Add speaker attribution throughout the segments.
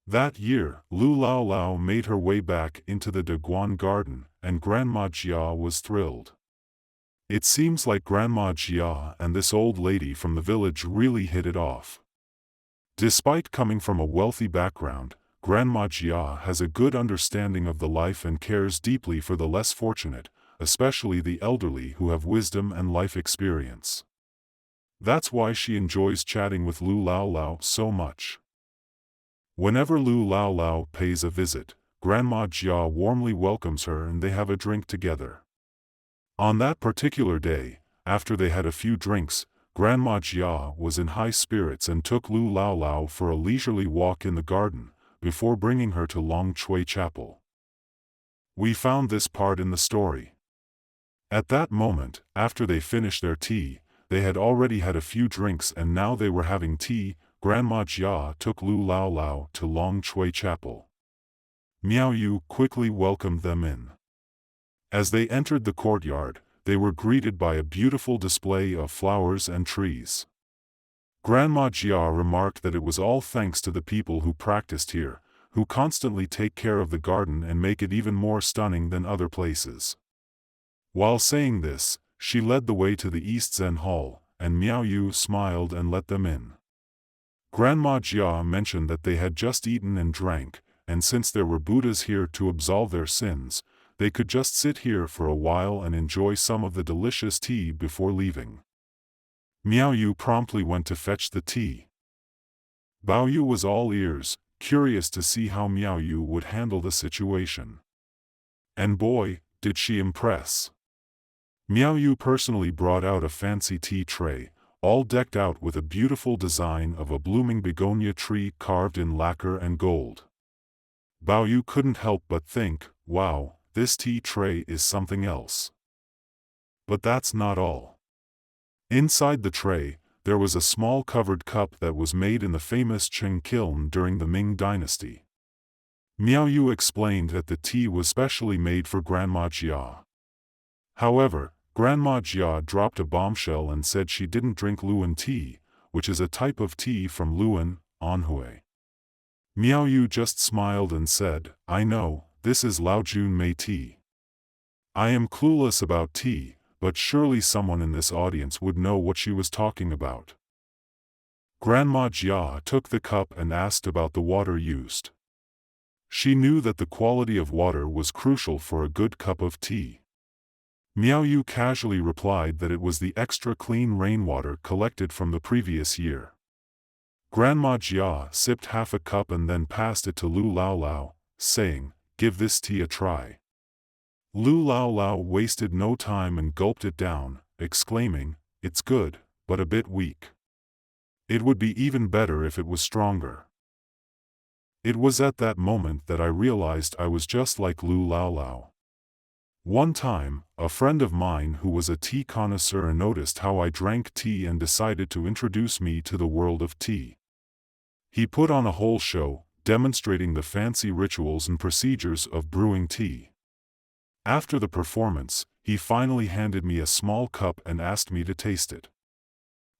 Speaker 1: That year, Liu Laolao made her way back into the Guan Garden, and Grandma Jia was thrilled. It seems like Grandma Jia and this old lady from the village really hit it off. Despite coming from a wealthy background, Grandma Jia has a good understanding of the life and cares deeply for the less fortunate, especially the elderly who have wisdom and life experience. That's why she enjoys chatting with Liu Laolao so much. Whenever Liu Laolao pays a visit, Grandma Jia warmly welcomes her and they have a drink together. On that particular day, after they had a few drinks, Grandma Jia was in high spirits and took Liu Laolao for a leisurely walk in the garden, before bringing her to Long Chui Chapel. We found this part in the story. At that moment, after they finished their tea, they had already had a few drinks and now they were having tea. Grandma Jia took Liu Laolao to Long Chui Chapel. Miaoyu quickly welcomed them in. As they entered the courtyard, they were greeted by a beautiful display of flowers and trees. Grandma Jia remarked that it was all thanks to the people who practiced here, who constantly take care of the garden and make it even more stunning than other places. While saying this, she led the way to the East Zen Hall, and Miaoyu smiled and let them in. Grandma Jia mentioned that they had just eaten and drank, and since there were Buddhas here to absolve their sins, they could just sit here for a while and enjoy some of the delicious tea before leaving. Miaoyu promptly went to fetch the tea. Baoyu was all ears, curious to see how Miaoyu would handle the situation. And boy, did she impress. Miaoyu personally brought out a fancy tea tray, all decked out with a beautiful design of a blooming begonia tree carved in lacquer and gold. Baoyu couldn't help but think, wow, this tea tray is something else. But that's not all. Inside the tray, there was a small covered cup that was made in the famous Qing kiln during the Ming dynasty. Miaoyu explained that the tea was specially made for Grandma Jia. However, Grandma Jia dropped a bombshell and said she didn't drink Luan tea, which is a type of tea from Luan, Anhui. Miaoyu just smiled and said, I know, this is Laojun Mei tea. I am clueless about tea, but surely someone in this audience would know what she was talking about. Grandma Jia took the cup and asked about the water used. She knew that the quality of water was crucial for a good cup of tea. Miaoyu casually replied that it was the extra clean rainwater collected from the previous year. Grandma Jia sipped half a cup and then passed it to Liu Laolao, saying, give this tea a try. Liu Laolao wasted no time and gulped it down, exclaiming, it's good, but a bit weak. It would be even better if it was stronger. It was at that moment that I realized I was just like Liu Laolao. One time, a friend of mine who was a tea connoisseur noticed how I drank tea and decided to introduce me to the world of tea. He put on a whole show, demonstrating the fancy rituals and procedures of brewing tea. After the performance, he finally handed me a small cup and asked me to taste it.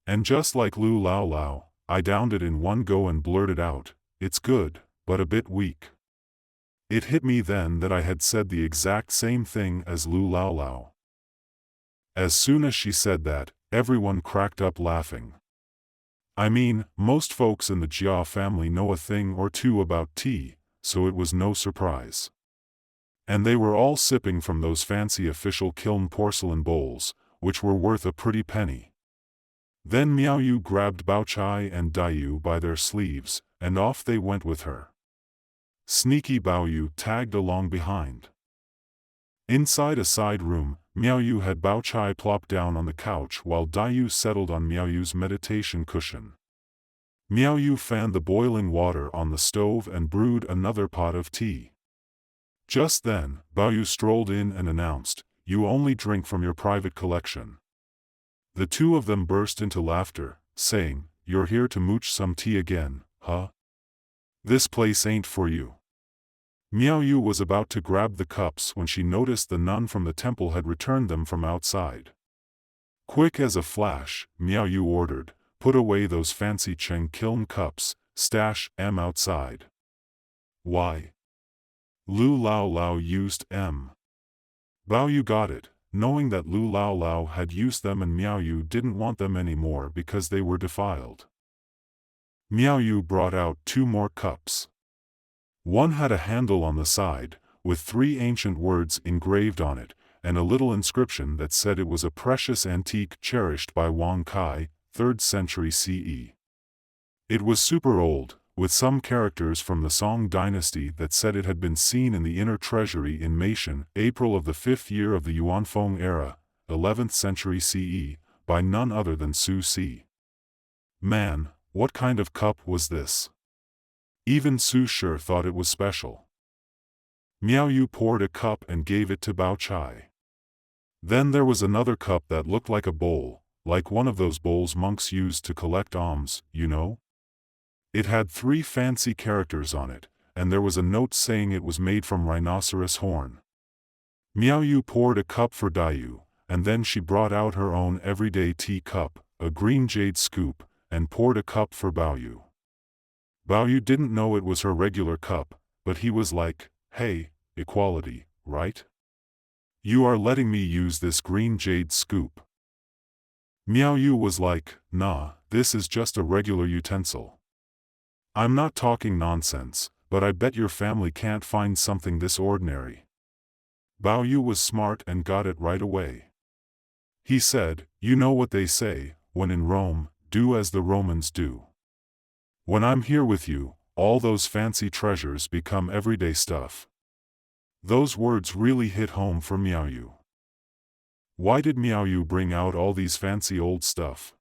Speaker 1: And just like Liu Laolao, I downed it in one go and blurted out, it's good, but a bit weak. It hit me then that I had said the exact same thing as Liu Laolao. As soon as she said that, everyone cracked up laughing. I mean, most folks in the Jia family know a thing or two about tea, so it was no surprise. And they were all sipping from those fancy official kiln porcelain bowls, which were worth a pretty penny. Then Miaoyu grabbed Baochai and Daiyu by their sleeves, and off they went with her. Sneaky Baoyu tagged along behind. Inside a side room, Miaoyu had Baochai plop down on the couch while Daiyu settled on Miaoyu's meditation cushion. Miaoyu fanned the boiling water on the stove and brewed another pot of tea. Just then, Baoyu strolled in and announced, you only drink from your private collection. The two of them burst into laughter, saying, you're here to mooch some tea again, huh? This place ain't for you. Miaoyu was about to grab the cups when she noticed the nun from the temple had returned them from outside. Quick as a flash, Miaoyu ordered, put away those fancy Cheng kiln cups, stash 'em outside. Why? Liu Laolao used M. Baoyu got it, knowing that Liu Laolao had used them and Miaoyu didn't want them anymore because they were defiled. Miaoyu brought out 2 more cups. One had a handle on the side, with 3 ancient words engraved on it, and a little inscription that said it was a precious antique cherished by Wang Kai, 3rd century CE. It was super old, with some characters from the Song dynasty that said it had been seen in the inner treasury in Meishan, April of the 5th year of the Yuanfeng era, 11th century CE, by none other than Su Si. Man, what kind of cup was this? Even Su Shi thought it was special. Miaoyu poured a cup and gave it to Bao Chai. Then there was another cup that looked like a bowl, like one of those bowls monks used to collect alms, you know? It had 3 fancy characters on it, and there was a note saying it was made from rhinoceros horn. Miaoyu poured a cup for Daiyu, and then she brought out her own everyday tea cup, a green jade scoop, and poured a cup for Baoyu. Baoyu didn't know it was her regular cup, but he was like, "Hey, equality, right? You are letting me use this green jade scoop." Miaoyu was like, "Nah, this is just a regular utensil. I'm not talking nonsense, but I bet your family can't find something this ordinary." Baoyu was smart and got it right away. He said, "You know what they say, when in Rome, do as the Romans do. When I'm here with you, all those fancy treasures become everyday stuff." Those words really hit home for Miaoyu. Why did Miaoyu bring out all these fancy old stuff?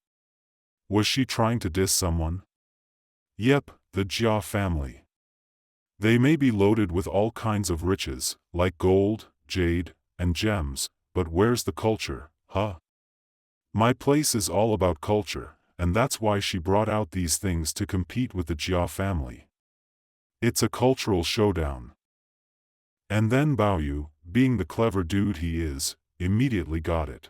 Speaker 1: Was she trying to diss someone? Yep, the Jia family. They may be loaded with all kinds of riches, like gold, jade, and gems, but where's the culture, huh? My place is all about culture, and that's why she brought out these things to compete with the Jia family. It's a cultural showdown. And then Baoyu, being the clever dude he is, immediately got it.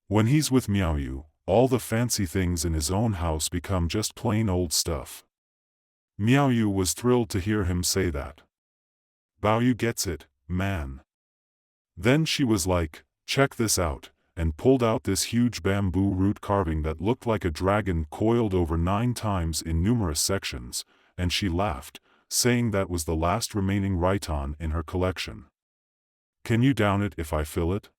Speaker 1: When he's with Miaoyu, all the fancy things in his own house become just plain old stuff. Miaoyu was thrilled to hear him say that. Baoyu gets it, man. Then she was like, "Check this out," and pulled out this huge bamboo root carving that looked like a dragon coiled over 9 times in numerous sections, and she laughed, saying that was the last remaining raitan in her collection. "Can you down it if I fill it?"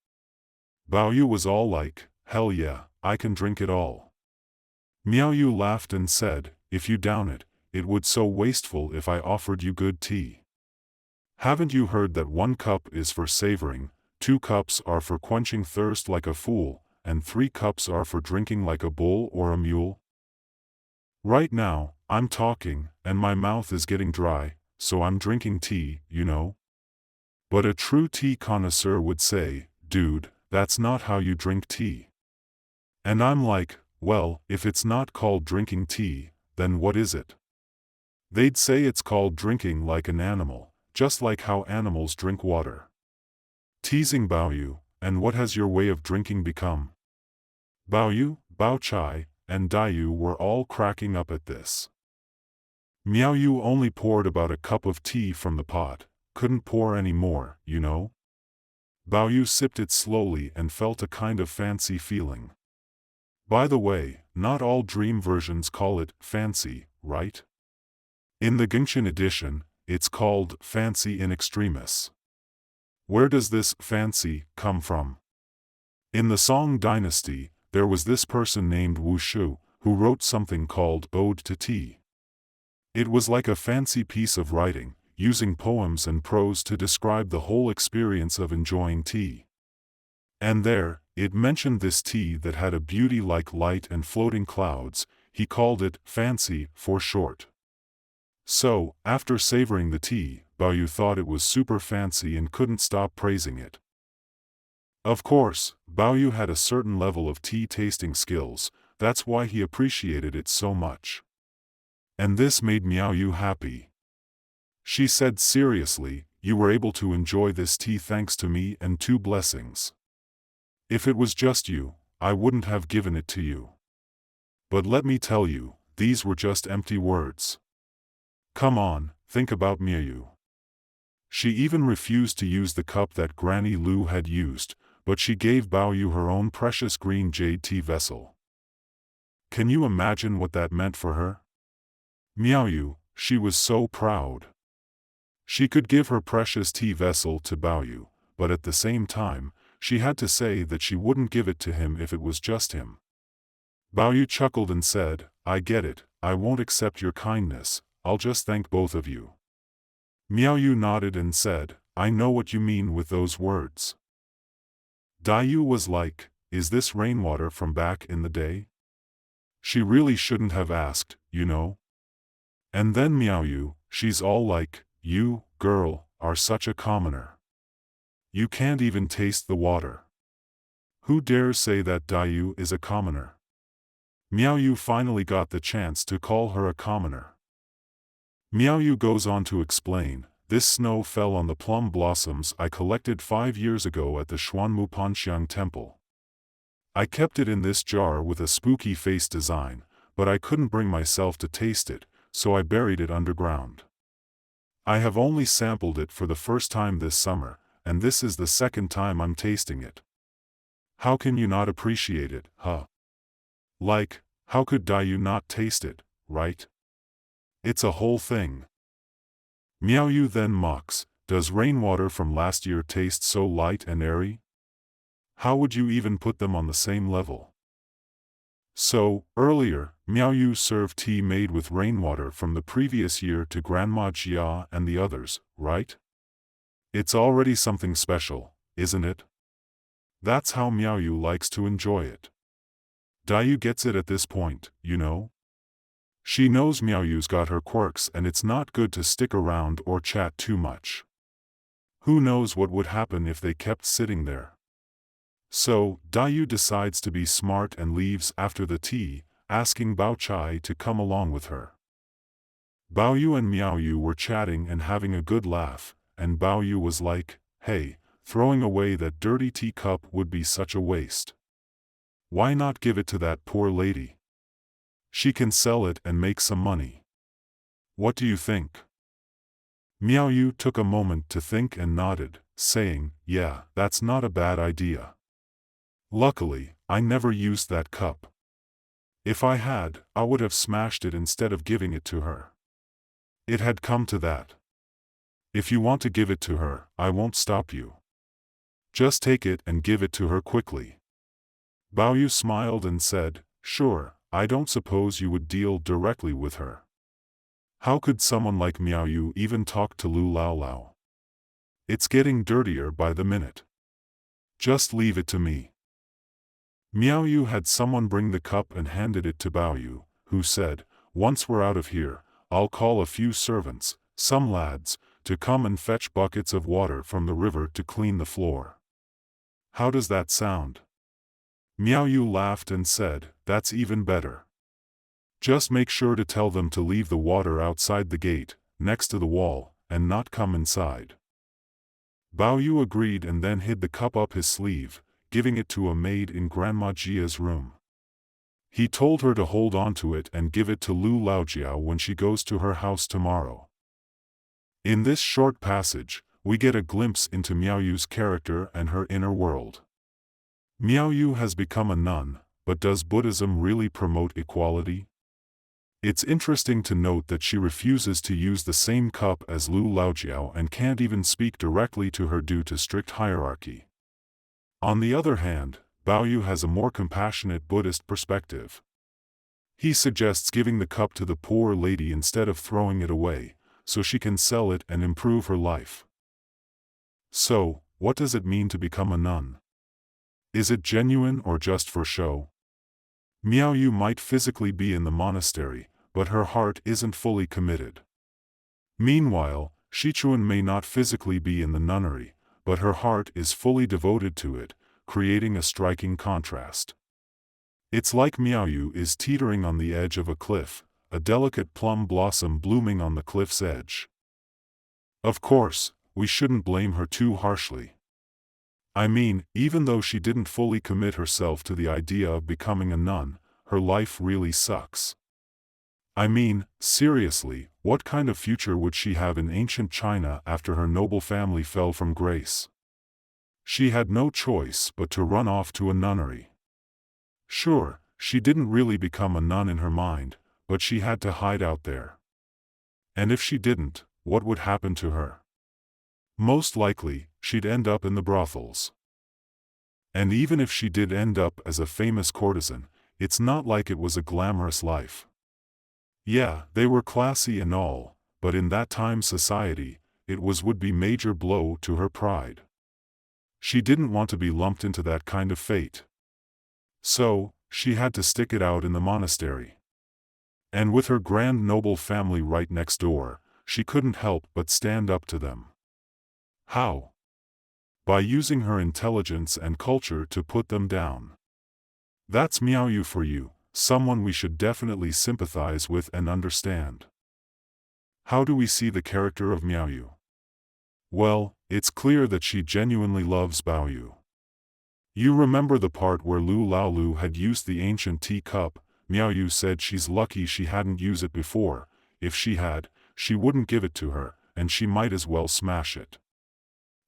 Speaker 1: Baoyu was all like, "Hell yeah, I can drink it all." Miaoyu laughed and said, "If you down it, it would so wasteful if I offered you good tea. Haven't you heard that 1 cup is for savoring, 2 cups are for quenching thirst like a fool, and 3 cups are for drinking like a bull or a mule? Right now, I'm talking, and my mouth is getting dry, so I'm drinking tea, you know? But a true tea connoisseur would say, 'Dude, that's not how you drink tea.' And I'm like, well, if it's not called drinking tea, then what is it? They'd say it's called drinking like an animal, just like how animals drink water." Teasing Baoyu, "And what has your way of drinking become?" Baoyu, Bao Chai, and Daiyu were all cracking up at this. Miaoyu only poured about a cup of tea from the pot, couldn't pour any more, you know? Baoyu sipped it slowly and felt a kind of fancy feeling. By the way, not all dream versions call it fancy, right? In the Gengchen edition, it's called fancy in extremis. Where does this fancy come from? In the Song dynasty, there was this person named Wu Shu, who wrote something called Ode to Tea. It was like a fancy piece of writing, using poems and prose to describe the whole experience of enjoying tea. And there, it mentioned this tea that had a beauty like light and floating clouds. He called it fancy for short. So, after savoring the tea, Baoyu thought it was super fancy and couldn't stop praising it. Of course, Baoyu had a certain level of tea tasting skills, that's why he appreciated it so much. And this made Miaoyu happy. She said seriously, "You were able to enjoy this tea thanks to me and 2 blessings. If it was just you, I wouldn't have given it to you. But let me tell you, these were just empty words. Come on, think about Miaoyu. She even refused to use the cup that Granny Lu had used, but she gave Baoyu her own precious green jade tea vessel. Can you imagine what that meant for her? Miaoyu, she was so proud. She could give her precious tea vessel to Baoyu, but at the same time, she had to say that she wouldn't give it to him if it was just him. Baoyu chuckled and said, I get it, I won't accept your kindness, I'll just thank both of you. Miaoyu nodded and said, I know what you mean with those words. Daiyu was like, is this rainwater from back in the day? She really shouldn't have asked, you know? And then Miaoyu, she's all like, you, girl, are such a commoner. You can't even taste the water. Who dares say that Daiyu is a commoner? Miaoyu finally got the chance to call her a commoner. Miaoyu goes on to explain, this snow fell on the plum blossoms I collected 5 years ago at the Xuanmupanxiang temple. I kept it in this jar with a spooky face design, but I couldn't bring myself to taste it, so I buried it underground. I have only sampled it for the first time this summer, and this is the second time I'm tasting it. How can you not appreciate it, huh? Like, how could Daiyu not taste it, right? It's a whole thing. Miaoyu then mocks, does rainwater from last year taste so light and airy? How would you even put them on the same level? So, earlier, Miaoyu served tea made with rainwater from the previous year to Grandma Jia and the others, right? It's already something special, isn't it? That's how Miaoyu likes to enjoy it. Daiyu gets it at this point, you know? She knows Miaoyu's got her quirks and it's not good to stick around or chat too much. Who knows what would happen if they kept sitting there? So, Daiyu decides to be smart and leaves after the tea, asking Bao Chai to come along with her. Baoyu and Miaoyu were chatting and having a good laugh, and Baoyu was like, hey, throwing away that dirty teacup would be such a waste. Why not give it to that poor lady? She can sell it and make some money. What do you think? Miaoyu took a moment to think and nodded, saying, yeah, that's not a bad idea. Luckily, I never used that cup. If I had, I would have smashed it instead of giving it to her. It had come to that. If you want to give it to her, I won't stop you. Just take it and give it to her quickly. Baoyu smiled and said, sure, I don't suppose you would deal directly with her. How could someone like Miaoyu even talk to Liu Laolao? It's getting dirtier by the minute. Just leave it to me. Miaoyu had someone bring the cup and handed it to Baoyu, who said, once we're out of here, I'll call a few servants, some lads, to come and fetch buckets of water from the river to clean the floor. How does that sound? Miaoyu laughed and said, that's even better. Just make sure to tell them to leave the water outside the gate, next to the wall, and not come inside. Baoyu agreed and then hid the cup up his sleeve, giving it to a maid in Grandma Jia's room. He told her to hold on to it and give it to Liu Laolao when she goes to her house tomorrow. In this short passage, we get a glimpse into Miaoyu's character and her inner world. Miaoyu has become a nun, but does Buddhism really promote equality? It's interesting to note that she refuses to use the same cup as Liu Laolao and can't even speak directly to her due to strict hierarchy. On the other hand, Baoyu has a more compassionate Buddhist perspective. He suggests giving the cup to the poor lady instead of throwing it away, so she can sell it and improve her life. So, what does it mean to become a nun? Is it genuine or just for show? Miaoyu might physically be in the monastery, but her heart isn't fully committed. Meanwhile, Xichun may not physically be in the nunnery, but her heart is fully devoted to it, creating a striking contrast. It's like Miaoyu is teetering on the edge of a cliff, a delicate plum blossom blooming on the cliff's edge. Of course, we shouldn't blame her too harshly. I mean, even though she didn't fully commit herself to the idea of becoming a nun, her life really sucks. I mean, seriously, What kind of future would she have in ancient China after her noble family fell from grace? She had no choice but to run off to a nunnery. Sure, she didn't really become a nun in her mind, but she had to hide out there. And if she didn't, what would happen to her? Most likely, she'd end up in the brothels. And even if she did end up as a famous courtesan, it's not like it was a glamorous life. Yeah, they were classy and all, but in that time's society, it would be major blow to her pride. She didn't want to be lumped into that kind of fate. So, she had to stick it out in the monastery. And with her grand noble family right next door, she couldn't help but stand up to them. How? By using her intelligence and culture to put them down. That's Miaoyu for you, someone we should definitely sympathize with and understand. How do we see the character of Miaoyu? Well, it's clear that she genuinely loves Baoyu. You remember the part where Liu Laolao had used the ancient teacup. Miaoyu said she's lucky she hadn't used it before. If she had, she wouldn't give it to her, and she might as well smash it.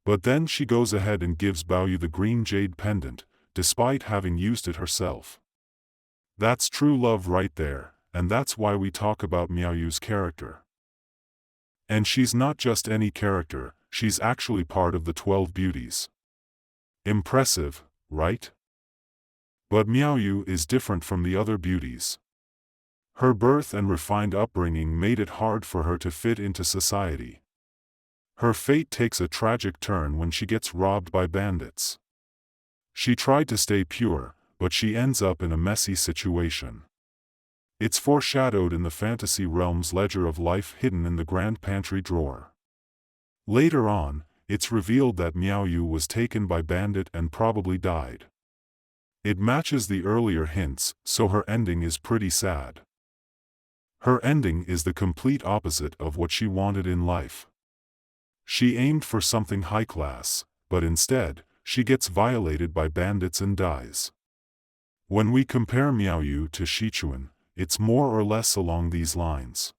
Speaker 1: But then she goes ahead and gives Baoyu the green jade pendant, despite having used it herself. That's true love right there, and that's why we talk about Miaoyu's character. And she's not just any character, she's actually part of the 12 beauties. Impressive, right? But Miaoyu is different from the other beauties. Her birth and refined upbringing made it hard for her to fit into society. Her fate takes a tragic turn when she gets robbed by bandits. She tried to stay pure, but she ends up in a messy situation. It's foreshadowed in the fantasy realm's ledger of life hidden in the grand pantry drawer. Later on, it's revealed that Miaoyu was taken by bandit and probably died. It matches the earlier hints, so her ending is pretty sad. Her ending is the complete opposite of what she wanted in life. She aimed for something high class, but instead, she gets violated by bandits and dies. When we compare Miaoyu to Xichun, it's more or less along these lines.